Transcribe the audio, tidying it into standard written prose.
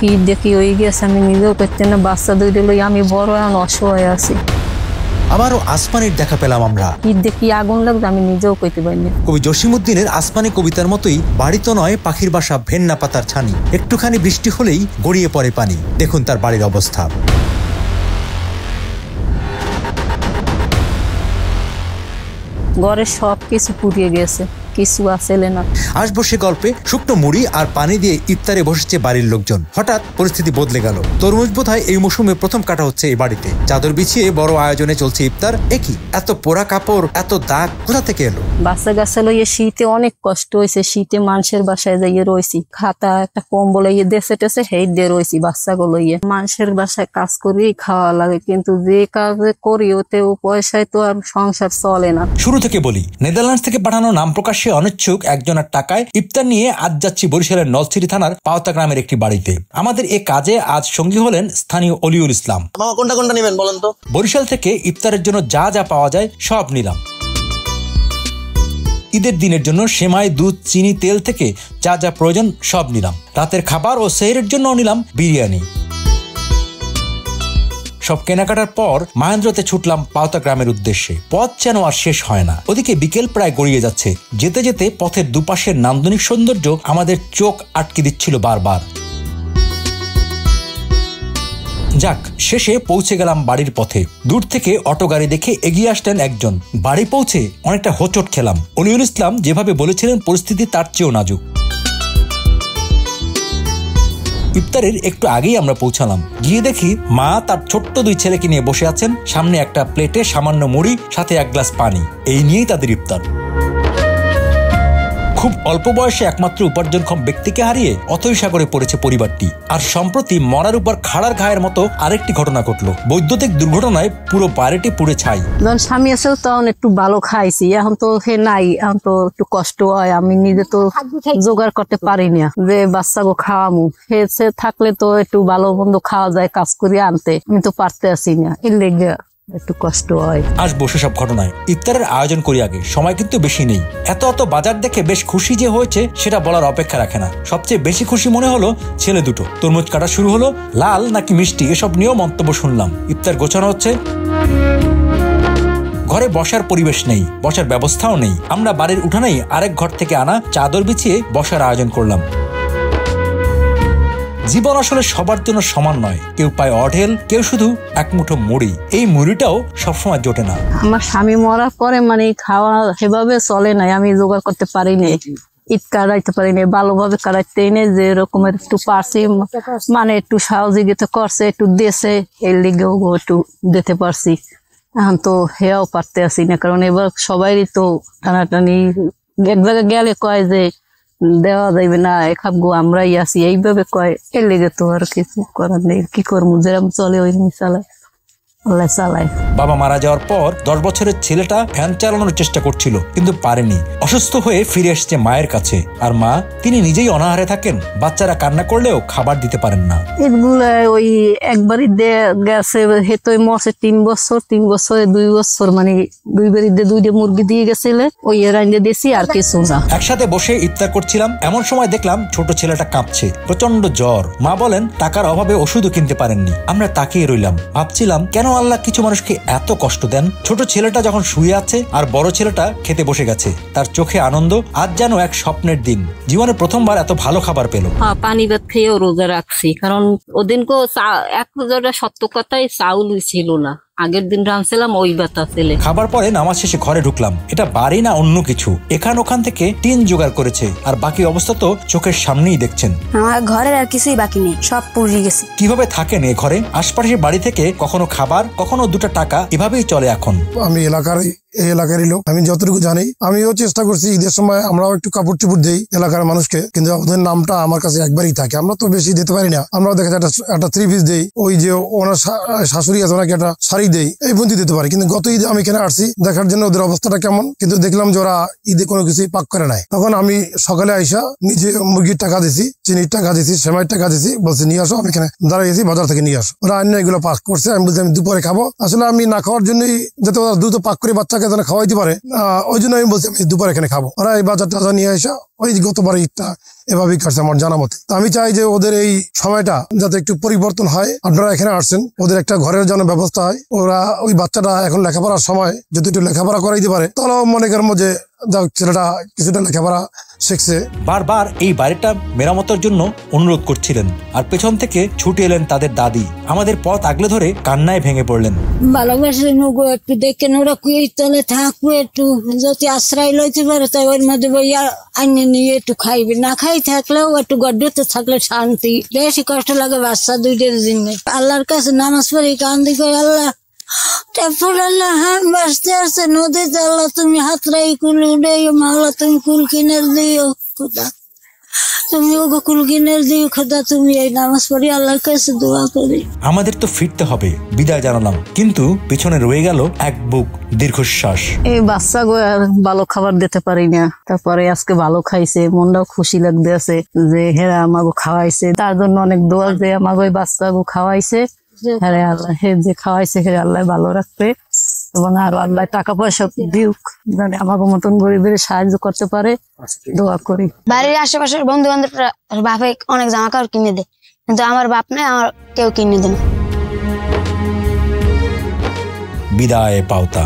কি দেখি হয়ে গেছে আমি নিজেও করতে না, বাচ্চা দুইটা লই আমি বড় এখন অসহায় আছি। আবারও আসমানির দেখা পেলাম আমরা। ঈদ দেখি আগুন লাগবে আমি নিজেও কইতে পারিনি। কবি জসিমউদ্দিনের আসমানি কবিতার মতোই বাড়ি তো নয় পাখির বাসা ভেন্না পাতার ছানি, একটুখানি বৃষ্টি হলেই গড়িয়ে পড়ে পানি। দেখুন তার বাড়ির অবস্থা। ঘরে সব কিছু পুড়িয়ে গেছে, কিছু আসলে না। আসবো সে গল্পে। শুকনো মুড়ি আর পানি দিয়ে ইফতারে বসেছে বাড়ির লোকজন। হঠাৎ পরিস্থিতি বদলে গেল। তরমুজ বোধহয় এই মৌসুমে প্রথম কাটা হচ্ছে এই বাড়িতে। চাদর বিছিয়ে বড় আয়োজনে চলছে ইফতার। একই এত পোড়া কাপড়, এত দাগ কোথা থেকে এলো? বাচ্চা গাছা লইয়ে শীতে অনেক কষ্ট হয়েছে। শীতে মানুষের বাসায় যাইয়ে রয়েছি, খাতা একটা কম্বল ইয়ে দেশে টেসে হেই দিয়ে রয়েছি বাচ্চাগুলো ইয়ে। মানুষের বাসায় কাজ করেই খাওয়া লাগে, কিন্তু যে কাজে করি ওতে ও পয়সায় তো আর সংসার চলে না। শুরু থেকে বলি, নেদারল্যান্ডস থেকে পাঠানো নাম প্রকাশে অনিচ্ছুক একজনের টাকায় ইফতার নিয়ে আজ যাচ্ছি বরিশালের নলছিটি থানার পাওতা গ্রামের একটি বাড়িতে। আমাদের এ কাজে আজ সঙ্গী হলেন স্থানীয় অলিউল ইসলাম। কোনটা কোনটা নেবেন বলেন তো? বরিশাল থেকে ইফতারের জন্য যা যা পাওয়া যায় সব নিলাম। ঈদের দিনের জন্য সেমাই, দুধ, চিনি, তেল থেকে যা যা প্রয়োজন সব নিলাম। রাতের খাবার ও সেহরের জন্য নিলাম বিরিয়ানি। সব কেনাকাটার পর মাহেন্দ্রতে ছুটলাম পাওতা গ্রামের উদ্দেশ্যে। পথ যেন আর শেষ হয় না। ওদিকে বিকেল প্রায় গড়িয়ে যাচ্ছে। যেতে যেতে পথের দুপাশের নান্দনিক সৌন্দর্য আমাদের চোখ আটকে দিচ্ছিল বারবার। যাক, শেষে পৌঁছে গেলাম বাড়ির পথে। দূর থেকে অটো গাড়ি দেখে এগিয়ে আসলেন একজন। বাড়ি পৌঁছে অনেকটা হোঁচট খেলাম। অলিউল ইসলাম যেভাবে বলেছিলেন পরিস্থিতি তার চেয়েও নাজুক। ইফতারের একটু আগেই আমরা পৌঁছালাম। গিয়ে দেখি মা তার ছোট্ট দুই ছেলেকে নিয়ে বসে আছেন। সামনে একটা প্লেটে সামান্য মুড়ি, সাথে এক গ্লাস পানি। এই নিয়েই তাদের ইফতার। খুব অল্প বয়সে একমাত্র উপার্জনক্ষম ব্যক্তিকে হারিয়ে অথৈ সাগরে পড়েছে পরিবারটি। আর সম্প্রতি মরার উপর খাড়ার ঘায়ের মতো আরেকটি ঘটনা ঘটলো। বৈদ্যুতিক দুর্ঘটনায় পুরো বাড়িটি পুড়ে ছাই। যখন স্বামী আছে তখন একটু ভালো খাইছি, এখন তো হে নাই, এখন তো একটু কষ্ট হয়। আমি নিজে তো জোগাড় করতে পারি না যে বাচ্চাকে খাওয়ামু। সে থাকলে তো একটু ভালো মন্দ খাওয়া যায়, কাজ করে আনতে। আমি তো পারতে আসি না, এর লেগে একটু কষ্ট হয়। আসবো সেসব ঘটনায়। ইফতারের আয়োজন করি আগে, সময় কিন্তু বেশি নেই। এত বাজার দেখে বেশ খুশি যে হয়েছে সেটা বলার অপেক্ষা রাখে না। সবচেয়ে বেশি খুশি মনে হলো ছেলে দুটো। তরমুজ কাটা শুরু হলো। লাল নাকি মিষ্টি এসব নিয়েও মন্তব্য শুনলাম। ইফতার গোছানো হচ্ছে। ঘরে বসার পরিবেশ নেই, বসার ব্যবস্থাও নেই। আমরা বাড়ির উঠানেই আরেক ঘর থেকে আনা চাদর বিছিয়ে বসার আয়োজন করলাম। জীবন আসলে সবার জন্য সমান নয়। কেউ পায় অঢেল, কেউ শুধু এক মুঠো মুড়ি। এই মুড়িটাও সবসময় জোটে না। আমার স্বামী মরার পরে মানে খাওয়া সেভাবে চলে নাই, আমি জোগাড় করতে পারিনি। ঈদ কাটাইতে পারিনি, ভালোভাবে কাটাইতেই নেই। যে রকমের একটু পারছি, মানে একটু সহযোগিতা করছে, একটু দেশে এর লিগেও একটু দিতে পারছি। এখন তো হেয়াও পারতে আসি না, কারণ এবার সবাইরই তো টানাটানি। এক জায়গায় গেলে কয় যে দেওয়া যাইবে না, খাবো আমরাই আছি, এইভাবে কয়। এর লেগে তো আর কিছু করার নেই। কি করবো, যেরকম চলে ওই চালায়, আল্লাহ চালায়। বাবা মারা যাওয়ার পর 10 বছরের ছেলেটা ফ্যান চালানোর চেষ্টা করছিল, কিন্তু পারেনি। অসুস্থ হয়ে ফিরে এসেছে মায়ের কাছে। আর মা, তিনি নিজেই অনাহারে থাকেন। বাচ্চারা কান্না করলেও খাবার দিতে পারেন না। এগুলো ওই একবারই গেছে, হেতোই মরছে 3 বছর, 3 বছরে 2 বছর, মানে 2 বাড়ি 2টা মুরগি দিয়ে গেছিলে, ওই রান্না দিয়েছি আর কিছু না। একসাথে বসে ইফতার করছিলাম, এমন সময় দেখলাম ছোট ছেলেটা কাঁপছে, প্রচন্ড জ্বর। মা বলেন টাকার অভাবে ওষুধও কিনতে পারেননি। আমরা তাকিয়ে রইলাম, ভাবছিলাম কেন আল্লাহ কিছু মানুষকে এত কষ্ট দেন। ছোট ছেলেটা যখন শুয়ে আছে আর বড় ছেলেটা খেতে বসে গেছে, তার চোখে আনন্দ। আজ যেন এক স্বপ্নের দিন। জীবনে প্রথমবার এত ভালো খাবার পেল। পানি ভাত খেয়েও রোজা রাখছি, কারণ ওদিনকে এক সত্য কথাই চাউল ছিল না। আগের দিন রাঁধছিলাম ওই বাতা ছেলে। খাবার পরে নামাজ শেষে ঘরে ঢুকলাম। এটা বাড়ি না অন্য কিছু। এখান ওখান থেকে টিন জোগাড় করেছে, আর বাকি অবস্থা তো চোখের সামনেই দেখছেন। আমার ঘরের আর কিছুই বাকি নেই, সব পুড়ে গেছে। কিভাবে থাকেন এ ঘরে? আশপাশের বাড়ি থেকে কখনো খাবার, কখনো 2টা টাকা, এভাবেই চলে এখন। আমি এই এলাকারই লোক। আমি যতটুকু জানি, আমিও চেষ্টা করছি ঈদের সময় আমরাও একটু কাপড় চুপড় দিই এলাকার মানুষকে, কিন্তু ওদের নামটা আমার কাছে একবারই থাকে। আমরা তো বেশি দিতে পারি না। আমরা দেখা যায় একটা 3 পিস দেই, ওই যে ওনার শাশুড়ি আছে ওনাকে একটা শাড়ি দেই, এই পর্যন্ত দিতে পারি। কিন্তু গত ঈদে আমি এখানে আসছি দেখার জন্য ওদের অবস্থাটা কেমন, কিন্তু দেখলাম যে ওরা ঈদে কোনো কিছুই পাক করে নাই। তখন আমি সকালে আইসা নিজে মুরগির টাকা দিছি, চিনির টাকা দিছি, সেমাইয়ের টাকা দিছি, বলছি নিয়ে আসো। আমি এখানে দাঁড়িয়েছি, বাজার থেকে নিয়ে আসো। ওরা অন্য এগুলো পাক করছে। আমি বলছি আমি দুপুরে খাবো। আসলে আমি না খাওয়ার জন্যই, যাতে ওরা দ্রুত পাক করে বাচ্চাকে যেন খাওয়াইতে পারে, ওই জন্য আমি বলছি আমি দুপুরে এখানে খাবো। ওরা এই বাজার টাজার নিয়ে আসা ওই গতবার ঈদটা এভাবেই কাটছে আমার জানা মতে। তো আমি চাই যে ওদের এই সময়টা যাতে একটু পরিবর্তন হয়। আপনারা এখানে আসছেন, ওদের একটা ঘরের জন্য ব্যবস্থা হয়। ওরা ওই বাচ্চাটা এখন লেখাপড়ার সময় যদি একটু লেখাপড়া করাইতে পারে তাহলে মনে করেন যে যাক ছেলেটা কিছুটা লেখাপড়া শিখছে। বারবার এই বাড়িটা মেরামতের জন্য অনুরোধ করছিলেন, আর পেছন থেকে ছুটে এলেন তাদের দাদি। আমাদের পথ আগলে ধরে কান্নায় ভেঙে পড়লেন। ভালোবাসে নুগো একটু দেখেন, ওরা কুয়ের তলে থাকবে, একটু যদি আশ্রয় লইতে পারে তাই ওর মধ্যে বইয়া আইনে নিয়ে একটু খাইবে। না খাই থাকলেও একটু গড্ডতে থাকলে শান্তি। বেশি কষ্ট লাগে বাচ্চা দুইটার জন্য। আল্লাহর কাছে নামাজ পড়ি, কান্দি করে আল্লাহ তারপর আল্লাহ বাঁচতে আসছে নদীতে, আল্লাহ তুমি হাতরাই কুল উড়াইও, মাওলা তুমি কুল কিনে দিও খোদা, তুমি ওকে কুল কিনে দিও খোদা। তুমি এই নামাজ পড়ি আল্লাহর কাছে দোয়া করি। আমাদের তো ফিরতে হবে, বিদায় জানালাম, কিন্তু পিছনে রয়ে গেল এক বুক দীর্ঘশ্বাস। এই বাচ্চা গো আর ভালো খাবার দিতে পারি না, তারপরে আজকে ভালো খাইছে, মনটাও খুশি লাগতে আছে যে হেরা আমাকে খাওয়াইছে। তার জন্য অনেক দোয়া যে আমাকে ওই বাচ্চা গো খাওয়াইছে। হ্যাঁ আল্লাহ যে খাওয়াইছে হে আল্লাহ ভালো রাখবে, এবং আরো আল্লাহ টাকা পয়সা দিউক, জানে আমাকে মতন গরিবের সাহায্য করতে পারে, দোয়া করি। বাড়ির আশেপাশের বন্ধু বান্ধবরা বাপে অনেক জামা কাপড় কিনে দেয়, কিন্তু আমার বাপ নাই, আমার কেউ কিনে দেয় না। বিদায় পাওতা।